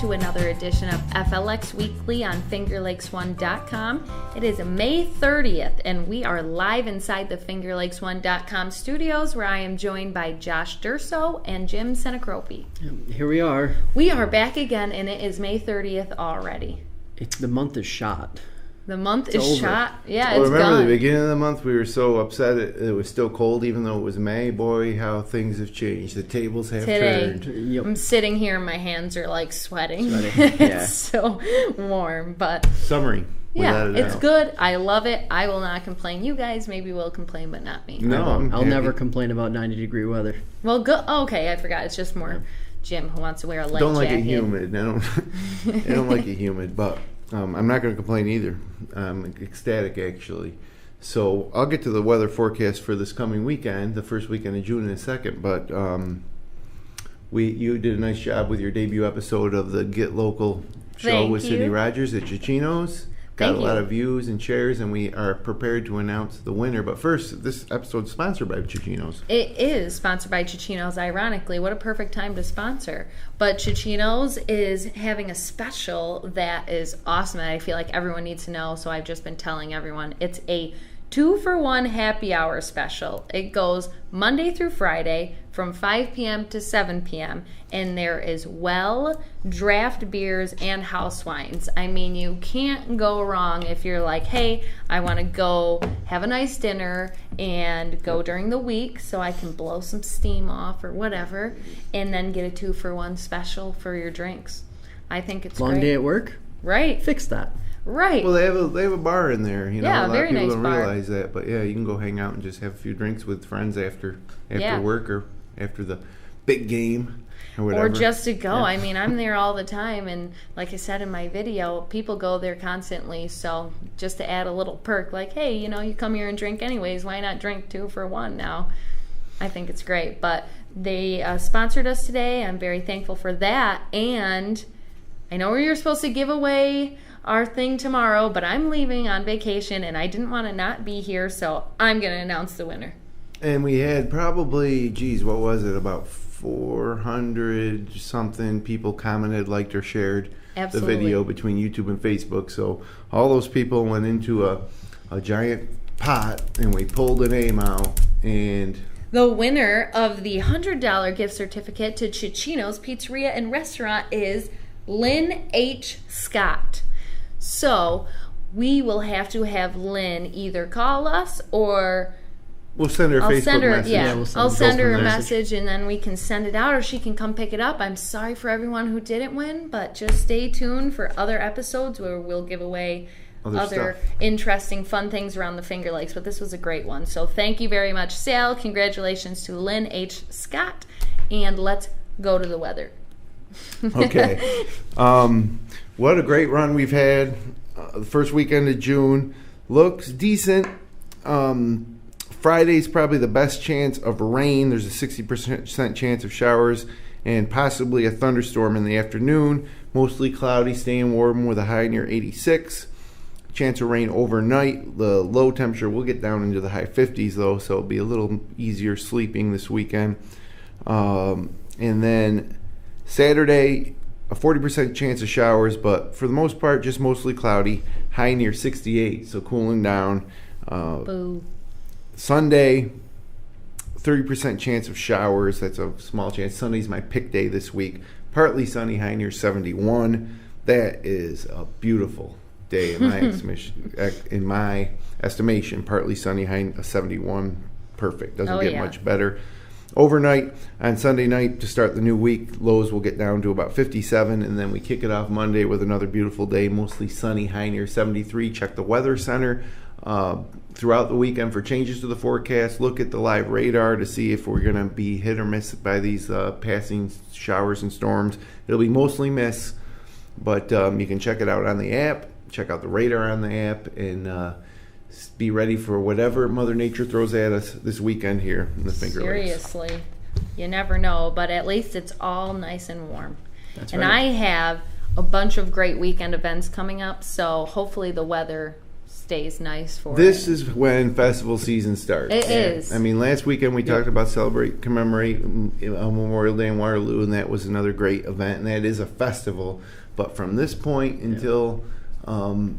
to another edition of FLX Weekly on FingerLakes1.com. It is May 30th, and we are live inside the FingerLakes1.com studios, where I am joined by Josh Durso and Jim Senacropi. Here we are. We are back again, and it is May 30th already. The month is shot. The month is shot. Yeah, well, it's remember gone. the beginning of the month, we were so upset it was still cold, even though it was May. Boy, how things have changed. The tables have turned. Yep. I'm sitting here and my hands are like sweating. Yeah. It's so warm, but Summery. yeah, without a it's doubt. good. I love it. I will not complain. You guys maybe will complain, but not me. No, I'll happy. never complain about 90-degree weather. Well, good. Oh, okay, I forgot. It's just more Jim who wants to wear a light Don't like jacket. it humid. I don't like it humid, but I'm not going to complain either. I'm ecstatic, actually. So I'll get to the weather forecast for this coming weekend, the first weekend of June in a second. But you did a nice job with your debut episode of the Get Local show Thank with you. Sydney Rogers at Ciccino's. Got Thank a lot you. of views and shares, and we are prepared to announce the winner. But first, this episode is sponsored by Ciccino's. It is sponsored by Ciccino's, ironically. What a perfect time to sponsor. But Ciccino's is having a special that is awesome that I feel like everyone needs to know, so I've just been telling everyone. It's a 2-for-1 happy hour special. It goes Monday through Friday from 5 p.m. to 7 p.m. And there is draft beers and house wines. I mean, you can't go wrong if you're like, hey, I want to go have a nice dinner and go during the week so I can blow some steam off or whatever, and then get a 2-for-1 special for your drinks. I think it's Long great. day at work? Right. Fix that. Right. Well, they have a bar in there. You know, Yeah, a lot very of people nice don't bar. realize that, but yeah, you can go hang out and just have a few drinks with friends after Yeah. work or after the big game or whatever. Or just to go. Yeah. I mean, I'm there all the time, and like I said in my video, people go there constantly. So just to add a little perk, like, hey, you come here and drink anyways. Why not drink 2-for-1 now? I think it's great. But they sponsored us today. I'm very thankful for that. And I know you're supposed to give away our thing tomorrow, but I'm leaving on vacation, and I didn't want to not be here, so I'm going to announce the winner. And we had probably, what was it, about 400 something people commented, liked, or shared Absolutely. the video between YouTube and Facebook. So all those people went into a giant pot, and we pulled a name out, and The winner of the $100 gift certificate to Ciccino's Pizzeria and Restaurant is Lynn H. Scott. So we will have to have Lynn either call us or we'll send her a Facebook message. Yeah, we'll I'll send her a from there. message, and then we can send it out, or she can come pick it up. I'm sorry for everyone who didn't win, but just stay tuned for other episodes where we'll give away other stuff. interesting, fun things around the Finger Lakes. But this was a great one. So thank you very much, Sal. Congratulations to Lynn H. Scott. And let's go to the weather. Okay. What a great run we've had. The first weekend of June looks decent. Friday's probably the best chance of rain. There's a 60% chance of showers and possibly a thunderstorm in the afternoon. Mostly cloudy, staying warm with a high near 86. Chance of rain overnight. The low temperature will get down into the high 50s, though, so it'll be a little easier sleeping this weekend. And then Saturday, a 40% chance of showers, but for the most part, just mostly cloudy. High near 68, so cooling down. Boo. Sunday, 30% chance of showers. That's a small chance. Sunday's my pick day this week. Partly sunny, high near 71. That is a beautiful day in my estimation. Partly sunny, high 71. Perfect. Doesn't get much better. Overnight on Sunday night to start the new week, lows will get down to about 57, and then we kick it off Monday with another beautiful day, mostly sunny, high near 73. Check the Weather Center throughout the weekend for changes to the forecast. Look at the live radar to see if we're going to be hit or miss by these passing showers and storms. It'll be mostly miss, but you can check it out on the app, check out the radar on the app, and be ready for whatever Mother Nature throws at us this weekend here in the Finger Lakes. Seriously. You never know, but at least it's all nice and warm. That's and right. I have a bunch of great weekend events coming up, so hopefully the weather stays nice for This it. is when festival season starts. It is. I mean, last weekend we talked about commemorate Memorial Day in Waterloo, and that was another great event, and that is a festival. But from this point until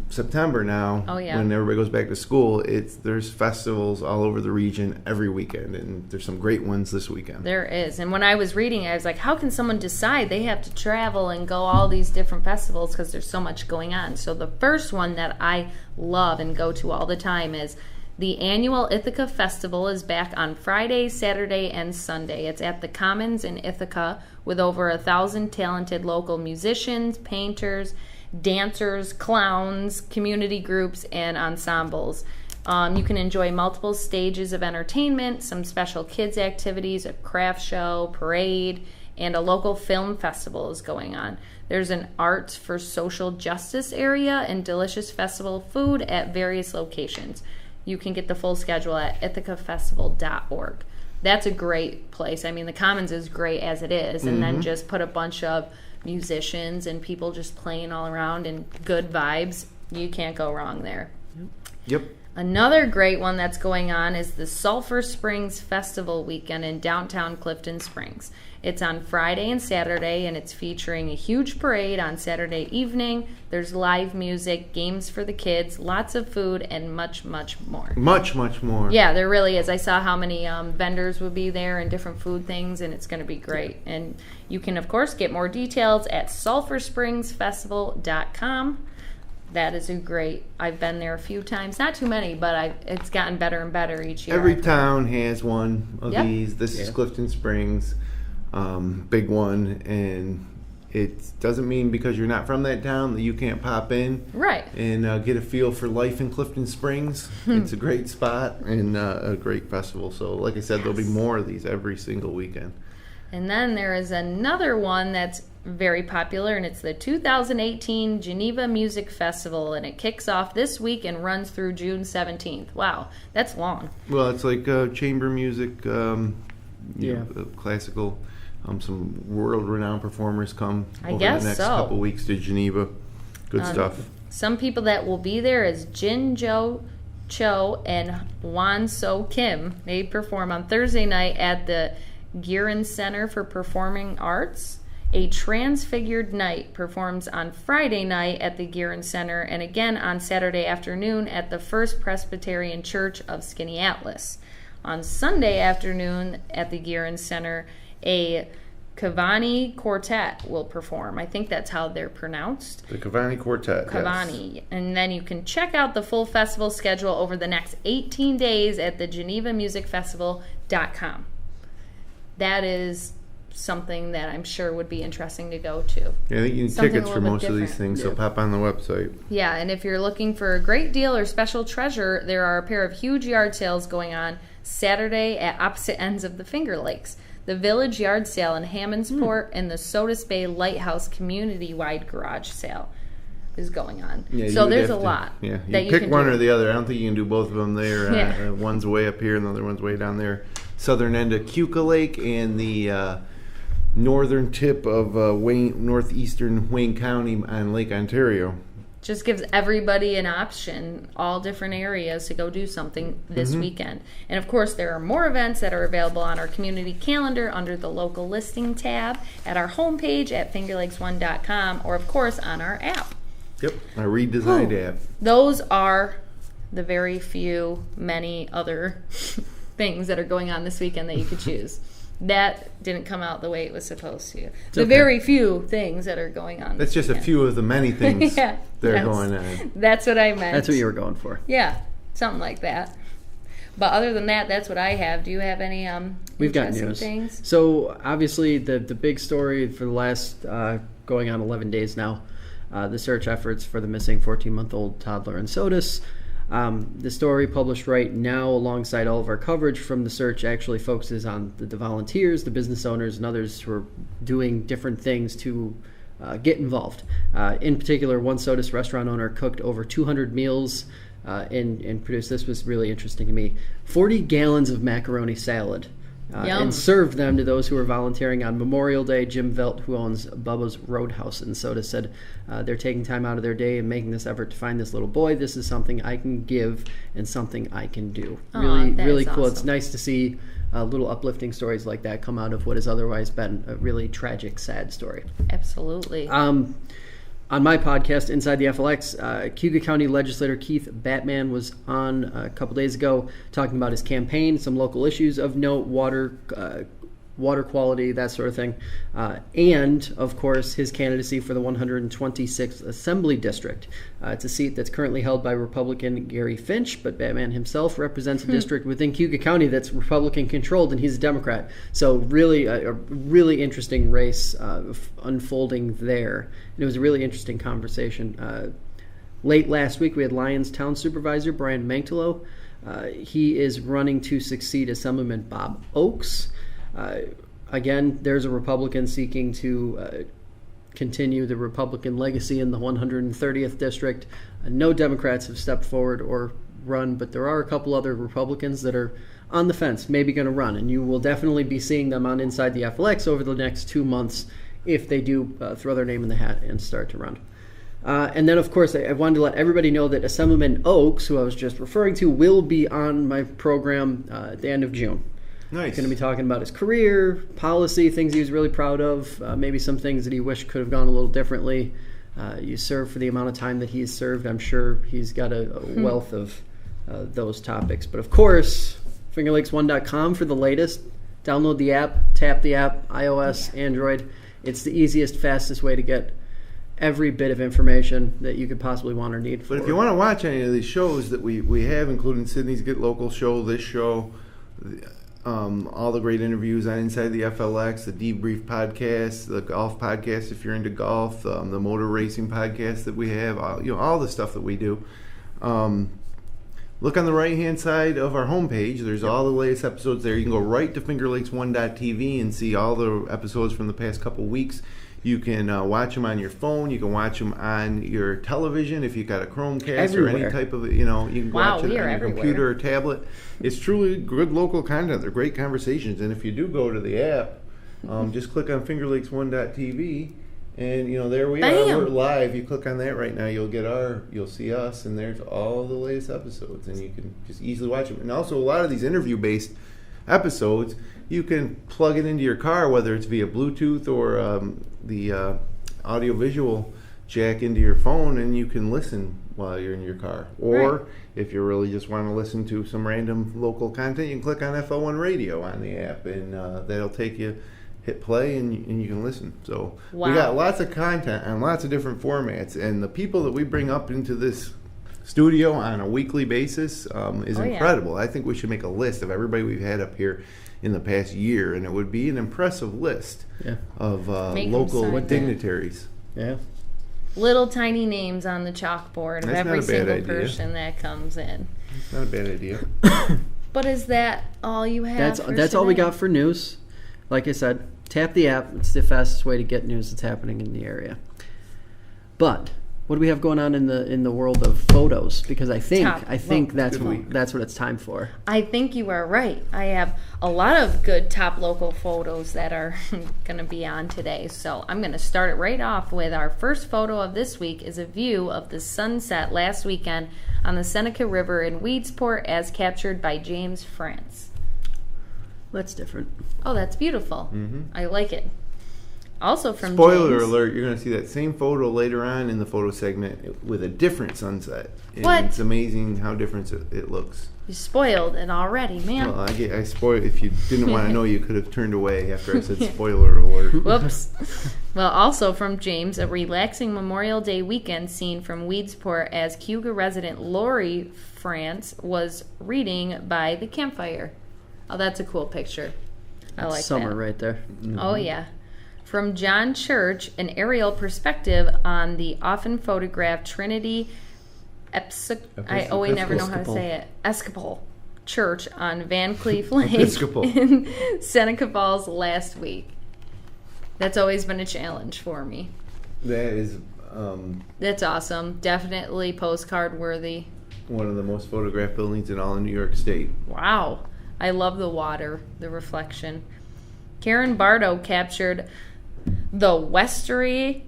September now, when everybody goes back to school, there's festivals all over the region every weekend, and there's some great ones this weekend. There is. And when I was reading, I was like, how can someone decide they have to travel and go all these different festivals because there's so much going on? So the first one that I love and go to all the time is the annual Ithaca Festival is back on Friday, Saturday, and Sunday. It's at the Commons in Ithaca with over 1,000 talented local musicians, painters, dancers, clowns, community groups, and ensembles. You can enjoy multiple stages of entertainment, some special kids activities, a craft show, parade, and a local film festival is going on. There's an arts for social justice area and delicious festival food at various locations. You can get the full schedule at ithacafestival.org. That's a great place. I mean, the Commons is great as it is, and then just put a bunch of musicians and people just playing all around and good vibes. You can't go wrong there. Yep. Another great one that's going on is the Sulphur Springs Festival weekend in downtown Clifton Springs. It's on Friday and Saturday, and it's featuring a huge parade on Saturday evening. There's live music, games for the kids, lots of food, and much, much more. Much, much more. Yeah, there really is. I saw how many vendors would be there and different food things, and it's going to be great. And you can, of course, get more details at sulphurspringsfestival.com. That is I've been there a few times, not too many, but it's gotten better and better each year. Every town has one of these. This is Clifton Springs, big one, and it doesn't mean because you're not from that town that you can't pop in and get a feel for life in Clifton Springs. It's a great spot and a great festival. So like I said, there'll be more of these every single weekend. And then there is another one that's very popular, and it's the 2018 Geneva Music Festival, and it kicks off this week and runs through June 17th. Wow, that's long. Well, it's like chamber music, classical. Some world-renowned performers come over the next couple weeks to Geneva. Good stuff. Some people that will be there is Jin Jo Cho and Wan So Kim. They perform on Thursday night at the Guerin Center for Performing Arts. A Transfigured Night performs on Friday night at the Guerin Center, and again on Saturday afternoon at the First Presbyterian Church of Skaneateles. On Sunday afternoon at the Guerin Center, a Cavani Quartet will perform. I think that's how they're pronounced. The Cavani Quartet. Cavani. Yes. And then you can check out the full festival schedule over the next 18 days at the GenevaMusicFestival.com. That is something that I'm sure would be interesting to go to. Yeah, I think you need tickets for most of these things, so pop on the website. Yeah, and if you're looking for a great deal or special treasure, there are a pair of huge yard sales going on Saturday at opposite ends of the Finger Lakes. The Village Yard Sale in Hammondsport and the Sodas Bay Lighthouse Community-Wide Garage Sale is going on. Yeah, so there's a lot. Yeah, you pick one or the other. I don't think you can do both of them there. One's way up here and the other one's way down there. Southern end of Keuka Lake and the northern tip of northeastern Wayne County on Lake Ontario. Just gives everybody an option, all different areas to go do something this weekend. And of course, there are more events that are available on our community calendar under the local listing tab at our homepage at fingerlakes1.com or of course on our app. Yep, our redesigned app. Those are the very few, many other things that are going on this weekend that you could choose. That didn't come out the way it was supposed to. Very few things that are going on. That's just a few of the many things that are going on. That's what I meant. That's what you were going for. Yeah, something like that. But other than that, that's what I have. Do you have any We've got news. Things? So obviously the big story for the last going on 11 days now, the search efforts for the missing 14-month-old toddler in Sodus. The story published right now alongside all of our coverage from the search actually focuses on the volunteers, the business owners, and others who are doing different things to get involved. In particular, one Sodus restaurant owner cooked over 200 meals and produced, this was really interesting to me, 40 gallons of macaroni salad and served them to those who were volunteering on Memorial Day. Jim Velt, who owns Bubba's Roadhouse in Soda, said they're taking time out of their day and making this effort to find this little boy. This is something I can give and something I can do. Really cool. Awesome. It's nice to see little uplifting stories like that come out of what has otherwise been a really tragic, sad story. Absolutely. On my podcast, Inside the FLX, Cayuga County Legislator Keith Batman was on a couple days ago talking about his campaign, some local issues of note, water quality, that sort of thing, and, of course, his candidacy for the 126th Assembly District. It's a seat that's currently held by Republican Gary Finch, but Batman himself represents a district within Cayuga County that's Republican-controlled, and he's a Democrat. So really, a really interesting race unfolding there. And it was a really interesting conversation. Late last week, we had Lyons Town Supervisor Brian Mantolo. He is running to succeed Assemblyman Bob Oakes. Again, there's a Republican seeking to continue the Republican legacy in the 130th district. No Democrats have stepped forward or run, but there are a couple other Republicans that are on the fence, maybe going to run, and you will definitely be seeing them on Inside the FLX over the next 2 months if they do throw their name in the hat and start to run. And then, of course, I wanted to let everybody know that Assemblyman Oakes, who I was just referring to, will be on my program at the end of June. Nice. He's going to be talking about his career, policy, things he was really proud of, maybe some things that he wished could have gone a little differently. You serve for the amount of time that he's served. I'm sure he's got a wealth of those topics. But, of course, fingerlakes1.com for the latest. Download the app, tap the app, iOS, Android. It's the easiest, fastest way to get every bit of information that you could possibly want or need. But if you want to watch any of these shows that we have, including Sydney's Get Local show, this show, all the great interviews on Inside the FLX, the Debrief podcast, the golf podcast if you're into golf, the motor racing podcast that we have, all the stuff that we do. Look on the right-hand side of our homepage. There's all the latest episodes there. You can go right to fingerlakes1.tv and see all the episodes from the past couple weeks. You can watch them on your phone. You can watch them on your television if you've got a Chromecast or any type of, you can watch it on your computer or tablet. It's truly good local content. They're great conversations. And if you do go to the app, just click on fingerlakes1.tv, and, there we are. We're live. You click on that right now, you'll see us, and there's all the latest episodes, and you can just easily watch them. And also, a lot of these interview-based episodes, you can plug it into your car, whether it's via Bluetooth or the audio-visual jack into your phone, and you can listen while you're in your car. Or if you really just want to listen to some random local content, you can click on FL1 Radio on the app, and that'll take you, hit play, and you can listen. So we got lots of content on lots of different formats, and the people that we bring up into this studio on a weekly basis is incredible. I think we should make a list of everybody we've had up here in the past year, and it would be an impressive list of local dignitaries. Yeah. Little tiny names on the chalkboard of every single person that comes in. It's not a bad idea. But is that all you have? That's all we got for news. Like I said, tap the app. It's the fastest way to get news that's happening in the area. But what do we have going on in the world of photos? Because I think that's what it's time for. I think you are right. I have a lot of good top local photos that are going to be on today. So I'm going to start it right off with our first photo of this week is a view of the sunset last weekend on the Seneca River in Weedsport as captured by James France. That's different. Oh, that's beautiful. Mm-hmm. I like it. Also from Spoiler James. alert, you're going to see that same photo later on in the photo segment with a different sunset. And what? It's amazing how different it looks. You spoiled it already, man. Well, I spoiled. If you didn't want to know, you could have turned away after I said spoiler alert. Whoops. Well, also from James, a relaxing Memorial Day weekend scene from Weedsport as Cayuga resident Lori France was reading by the campfire. Oh, that's a cool picture. I like summer that. Right there. Mm-hmm. Oh, yeah. From John Church, an aerial perspective on the often photographed Trinity I always never know how to say it. Episcopal Church on Van Cleef Lake in Seneca Falls last week. That's always been a challenge for me. That is... that's awesome. Definitely postcard worthy. One of the most photographed buildings in all of New York State. Wow. I love the water, the reflection. Karen Bardo captured the Westery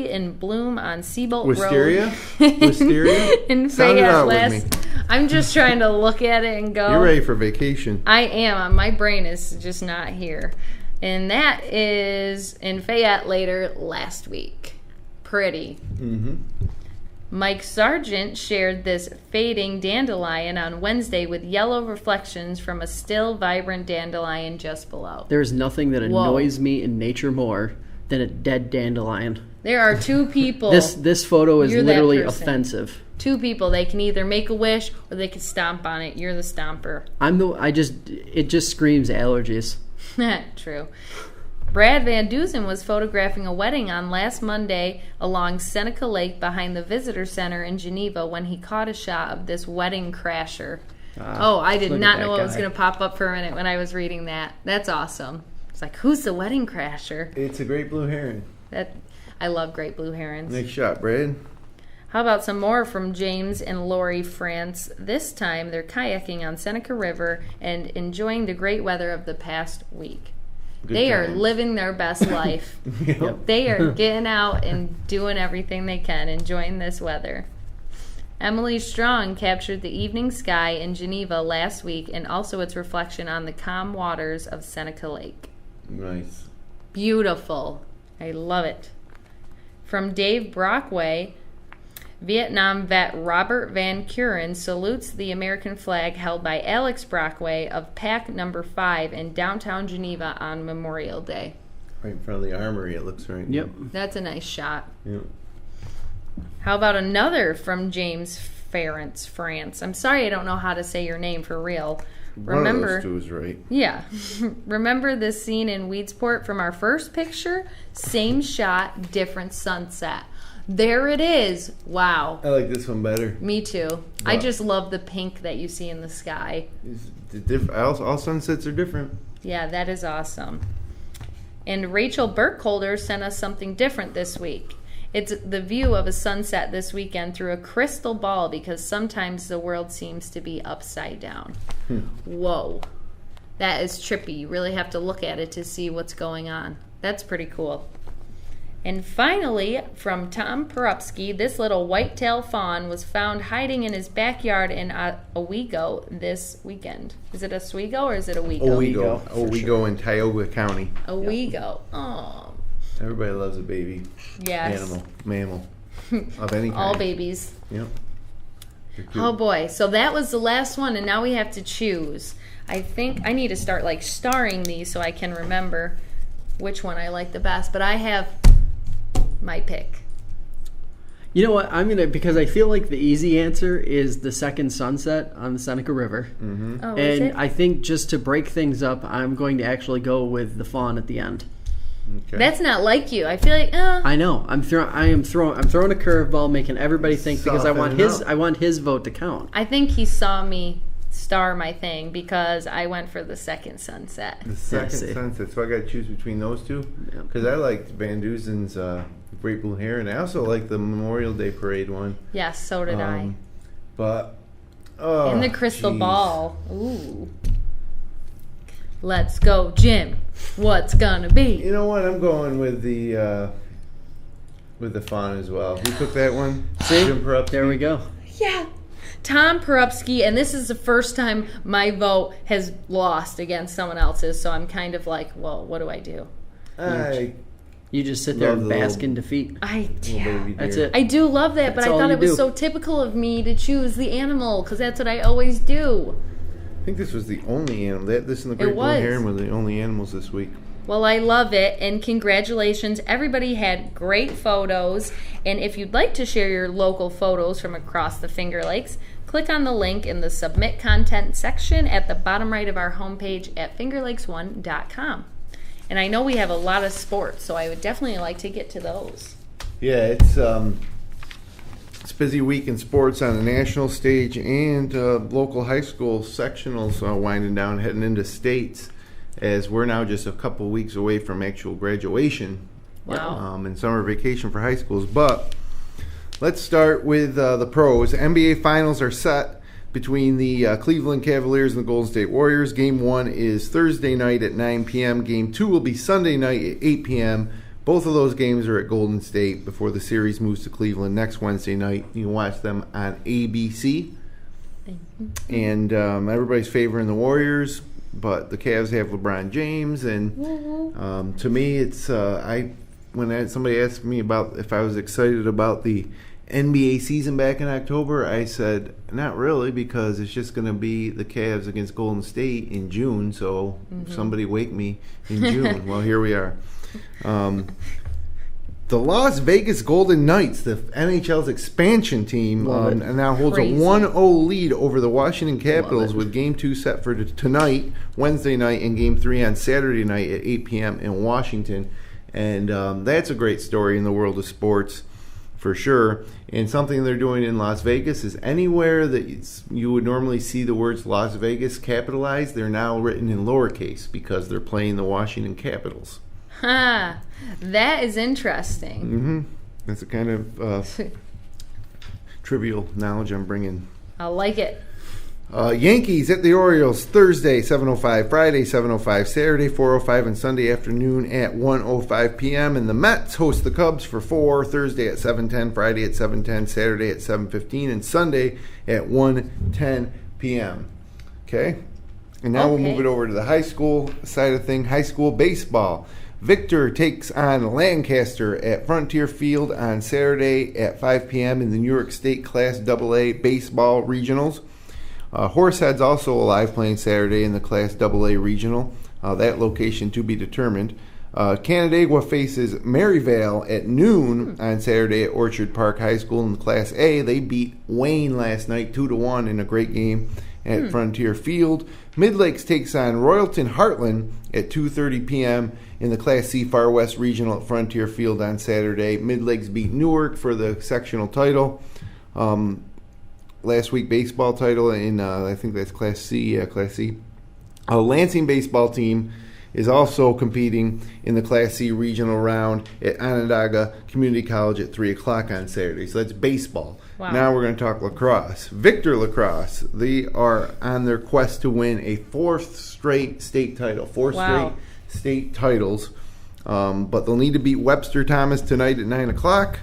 in bloom on Seabolt Wisteria? Road. Wisteria? In Sound it Fayette out last. with me. I'm just trying to look at it and go. You're ready for vacation. I am. My brain is just not here. And that is in Fayette later last week. Pretty. Mm-hmm. Mike Sargent shared this fading dandelion on Wednesday with yellow reflections from a still vibrant dandelion just below. There's nothing that annoys me in nature more than a dead dandelion. There are two people. This photo is You're that literally person. offensive. Two people. They can either make a wish or they can stomp on it. You're the stomper. It just screams allergies. True. Brad Van Dusen was photographing a wedding on last Monday along Seneca Lake behind the visitor center in Geneva when he caught a shot of this wedding crasher. I did not know what was going to pop up for a minute when I was reading that. That's awesome. It's like, who's the wedding crasher? It's a great blue heron. I love great blue herons. Nice shot, Brad. How about some more from James and Lori France? This time they're kayaking on Seneca River and enjoying the great weather of the past week. They are living their best life. Yep. They are getting out and doing everything they can, enjoying this weather. Emily Strong captured the evening sky in Geneva last week and also its reflection on the calm waters of Seneca Lake. Nice. Beautiful. I love it. From Dave Brockway, Vietnam vet Robert Van Kuren salutes the American flag held by Alex Brockway of Pack Number 5 in downtown Geneva on Memorial Day. Right in front of the armory, it looks right. Yep. That's a nice shot. Yep. How about another from James Ference, France? I'm sorry I don't know how to say your name for real. Remember, one of those two is right. Yeah. Remember this scene in Weedsport from our first picture? Same shot, different sunset. There it is. Wow. I like this one better. Me too. Wow. I just love the pink that you see in the sky. All sunsets are different. Yeah, that is awesome. And Rachel Burkholder sent us something different this week. It's the view of a sunset this weekend through a crystal ball because sometimes the world seems to be upside down. Whoa. That is trippy. You really have to look at it to see what's going on. That's pretty cool. And finally, from Tom Perupski, this little white-tailed fawn was found hiding in his backyard in Owego this weekend. Is it Oswego or is it Owego? Owego in Tioga County. Owego. Oh. Everybody loves a baby. Yes. Mammal. Of any kind. All babies. Yep. Oh boy. So that was the last one, and now we have to choose. I think I need to start starring these so I can remember which one I like the best. But I have my pick. You know what? Because I feel like the easy answer is the second sunset on the Seneca River. Mm-hmm. Oh, is And it? I think just to break things up, I'm going to actually go with the fawn at the end. Okay. That's not like you. I feel like, I know. I'm throwing a curveball, making everybody think because I want his vote to count. I think he saw me star my thing because I went for the second sunset. The second sunset. So I got to choose between those two? Because I liked Van Dusen's Great Blue Heron. I also like the Memorial Day Parade one. Yes, so did I. But, and the crystal ball. Ooh. Let's go, Jim. What's gonna be? You know what? I'm going with the fawn as well. Who took that one? See? Jim Perupski. There we go. Yeah. Tom Perupski, and this is the first time my vote has lost against someone else's, so I'm kind of like, well, what do I do? You just sit there and bask in defeat. That's it. I do love that, but I thought it was so typical of me to choose the animal, because that's what I always do. I think this was the only animal. This and the Great Blue Heron were the only animals this week. Well, I love it, and congratulations. Everybody had great photos, and if you'd like to share your local photos from across the Finger Lakes, click on the link in the Submit Content section at the bottom right of our homepage at fingerlakes1.com. And I know we have a lot of sports, so I would definitely like to get to those. Yeah, it's a busy week in sports on the national stage and local high school sectionals winding down, heading into states, as we're now just a couple weeks away from actual graduation. Wow. And summer vacation for high schools. But let's start with the pros. NBA finals are set. between the Cleveland Cavaliers and the Golden State Warriors. Game 1 is Thursday night at 9 p.m. Game 2 will be Sunday night at 8 p.m. Both of those games are at Golden State before the series moves to Cleveland next Wednesday night. You can watch them on ABC. And everybody's favoring the Warriors, but the Cavs have LeBron James. And to me, it's when somebody asked me about if I was excited about the NBA season back in October, I said not really, because it's just going to be the Cavs against Golden State in June. So somebody wake me in June. Well, here we are. The Las Vegas Golden Knights, the NHL's expansion team, now holds a 1-0 lead over the Washington Capitals with Game 2 set for tonight, Wednesday night, and Game 3 on Saturday night at 8 p.m. in Washington. And that's a great story in the world of sports, for sure. And something they're doing in Las Vegas is anywhere that you would normally see the words Las Vegas capitalized, they're now written in lowercase because they're playing the Washington Capitals. That is interesting. That's a kind of trivial knowledge I'm bringing. I like it. Yankees at the Orioles Thursday 7:05, Friday 7:05, Saturday 4:05, and Sunday afternoon at 1:05 p.m. And the Mets host the Cubs for 4, Thursday at 7:10, Friday at 7:10, Saturday at 7:15, and Sunday at 1:10 p.m. Okay? And now we'll move it over to the high school side of thing, high school baseball. Victor takes on Lancaster at Frontier Field on Saturday at 5 p.m. in the New York State Class AA Baseball Regionals. Horsehead's also alive playing Saturday in the Class AA Regional. That location to be determined. Canandaigua faces Maryvale at noon on Saturday at Orchard Park High School in the Class A. They beat Wayne last night 2-1 in a great game at Frontier Field. Midlakes takes on Royalton Heartland at 2:30 p.m. in the Class C Far West Regional at Frontier Field on Saturday. Midlakes beat Newark for the sectional title. Last week baseball title in I think that's Class C. Yeah, Class C. Lansing baseball team is also competing in the Class C regional round at Onondaga Community College at 3 o'clock on Saturday. So that's baseball. Wow. Now we're going to talk lacrosse. Victor Lacrosse, they are on their quest to win a 4th straight state title. 4 straight state titles. But they'll need to beat Webster Thomas tonight at 9 o'clock.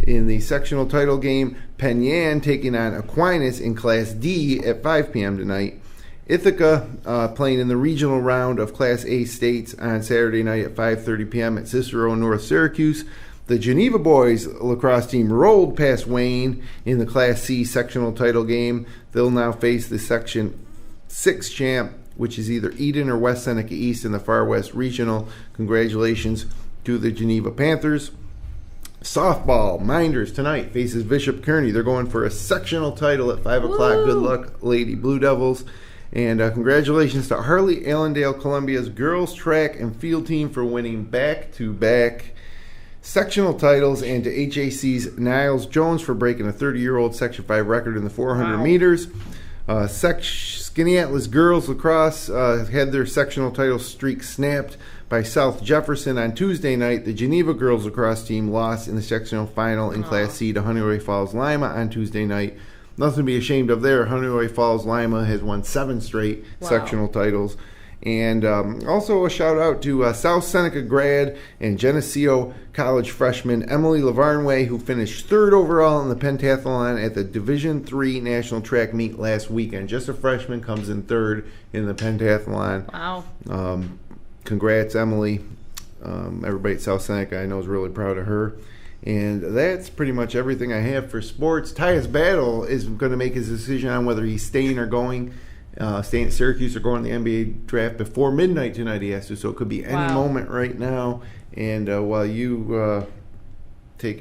In the sectional title game, Penyan taking on Aquinas in Class D at 5 p.m. tonight. Ithaca playing in the regional round of Class A states on Saturday night at 5:30 p.m. at Cicero, North Syracuse. The Geneva boys lacrosse team rolled past Wayne in the Class C sectional title game. They'll now face the Section 6 champ, which is either Eden or West Seneca East in the Far West Regional. Congratulations to the Geneva Panthers. Softball, Minders tonight faces Bishop Kearney. They're going for a sectional title at 5 o'clock. Good luck, Lady Blue Devils. And congratulations to Harley Allendale Columbia's girls track and field team for winning back-to-back sectional titles, and to HAC's Niles Jones for breaking a 30-year-old Section 5 record in the 400 meters. Skinny Atlas girls lacrosse had their sectional title streak snapped by South Jefferson on Tuesday night. The Geneva girls lacrosse team lost in the sectional final in Class C to Honeyway Falls Lima on Tuesday night. Nothing to be ashamed of there. Honeyway Falls Lima has won 7 straight sectional titles. And also a shout out to South Seneca grad and Geneseo College freshman Emily Lavarnway, who finished 3rd overall in the pentathlon at the Division III National Track Meet last weekend. Just a freshman comes in 3rd in the pentathlon. Wow. Congrats, Emily. Everybody at South Seneca I know is really proud of her. And that's pretty much everything I have for sports. Tyus Battle is going to make his decision on whether he's staying or going. Staying at Syracuse or going to the NBA draft before midnight tonight, he has to. So it could be any moment right now. And while you take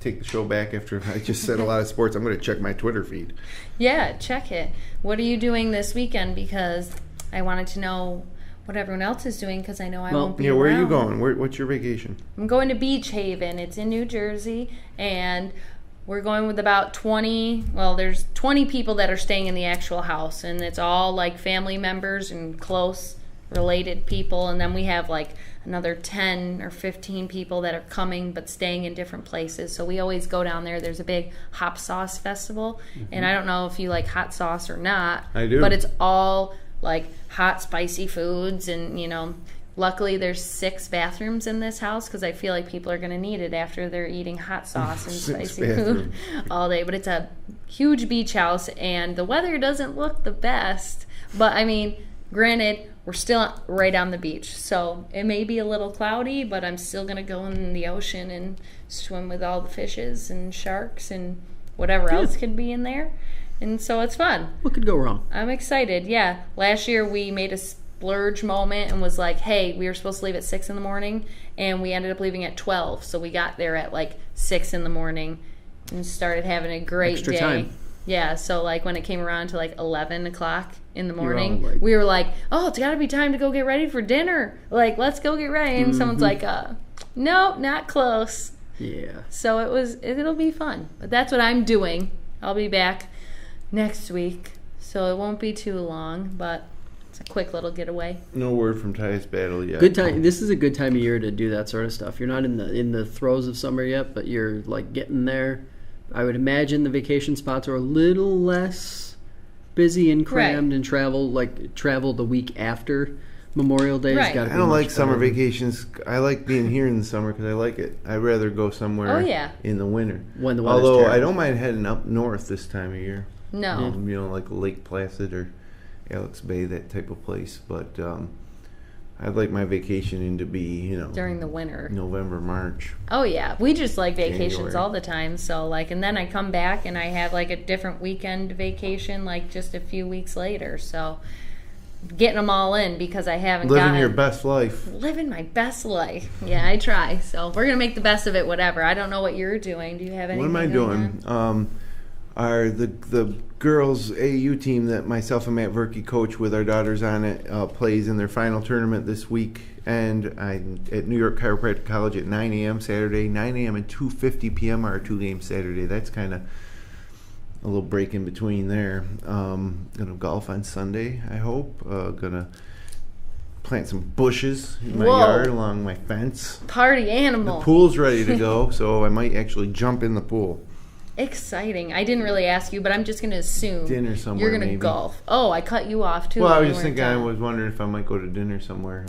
the show back after I just said a lot of sports, I'm going to check my Twitter feed. Yeah, check it. What are you doing this weekend? Because I wanted to know what everyone else is doing, because I know I won't be around. Where are you going? What's your vacation? I'm going to Beach Haven. It's in New Jersey, and we're going with about 20, there's 20 people that are staying in the actual house, and it's all like family members and close related people, and then we have like another 10 or 15 people that are coming but staying in different places. So we always go down there. There's a big hot sauce festival, and I don't know if you like hot sauce or not. I do. But it's all like hot, spicy foods, and luckily there's 6 bathrooms in this house because I feel like people are going to need it after they're eating hot sauce and spicy food all day. But it's a huge beach house, and the weather doesn't look the best. But I mean, granted, we're still right on the beach, so it may be a little cloudy, but I'm still going to go in the ocean and swim with all the fishes and sharks and whatever else could be in there. And so it's fun. What could go wrong? I'm excited, yeah. Last year we made a splurge moment and was like, hey, we were supposed to leave at 6 in the morning, and we ended up leaving at 12. So we got there at like 6 in the morning and started having a great Extra day. time. Yeah, so like when it came around to like 11 o'clock in the morning, all like- we were like, oh, it's got to be time to go get ready for dinner. Like, let's go get ready. And someone's like, nope, not close. Yeah. So it'll be fun. But that's what I'm doing. I'll be back next week, so it won't be too long, but it's a quick little getaway. No word from Ty's battle yet. Good time. This is a good time of year to do that sort of stuff. You're not in the throes of summer yet, but you're like getting there. I would imagine the vacation spots are a little less busy and crammed, and travel the week after Memorial Day. Right. I don't like summer vacations. I like being here in the summer because I like it. I'd rather go somewhere in the winter. When the weather's Although terrible. I don't mind heading up north this time of year. No. Like Lake Placid or Alex Bay, that type of place. But I'd like my vacationing to be, During the winter. November, March. Oh, yeah. We just like vacations January. all the time. So, like, and then I come back and I have, like, a different weekend vacation, like, just a few weeks later. So, getting them all in because I haven't Living your best life. Living my best life. Yeah, I try. So, we're going to make the best of it, whatever. I don't know what you're doing. Do you have anything What am I going doing? Are the girls AU team that myself and Matt Verke coach with our daughters on it plays in their final tournament this week, and I'm at New York Chiropractic College at 9 a.m. Saturday. 9 a.m. and 2:50 p.m. are our 2 games Saturday. That's kind of a little break in between there. Gonna golf on Sunday, I hope. Gonna plant some bushes in my yard along my fence. Party animal. The pool's ready to go, so I might actually jump in the pool. Exciting. I didn't really ask you, but I'm just going to assume Dinner somewhere, you're going to maybe. golf. Oh, I cut you off, too. Well, I when was you just weren't thinking, I done. was wondering if I might go to dinner somewhere.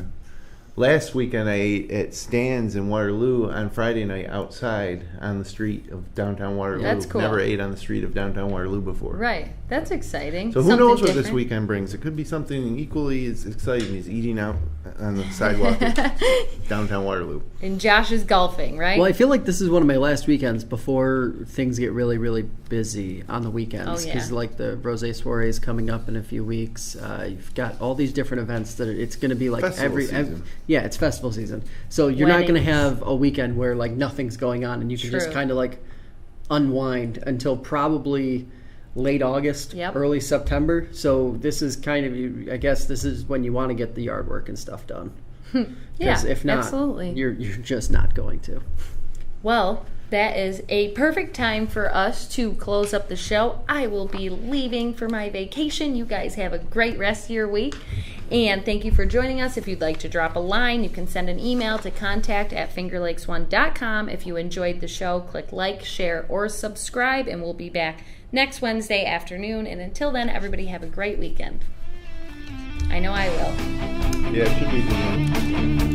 Last weekend I ate at Stan's in Waterloo on Friday night outside on the street of downtown Waterloo. That's cool. Never ate on the street of downtown Waterloo before. Right. That's exciting. So who Something knows what this different. weekend brings? It could be something equally as exciting as eating out on the sidewalk of downtown Waterloo. And Josh is golfing, right? Well, I feel like this is one of my last weekends before things get really, really busy on the weekends. Oh, yeah. Because like the Rosé Soiree is coming up in a few weeks. You've got all these different events that it's going to be like Festival season. yeah, it's festival season. So you're not going to Weddings. have a weekend where like nothing's going on and you can just True. kind of like unwind until probably late August, Yep. early September. So this is kind of, I guess this is when you want to get the yard work and stuff done. Yeah, Because if not, absolutely. you're just not going to. Well, that is a perfect time for us to close up the show. I will be leaving for my vacation. You guys have a great rest of your week. And thank you for joining us. If you'd like to drop a line, you can send an email to contact@fingerlakes1.com. If you enjoyed the show, click like, share, or subscribe, and we'll be back next Wednesday afternoon. And until then, everybody have a great weekend. I know I will. Yeah, it should be the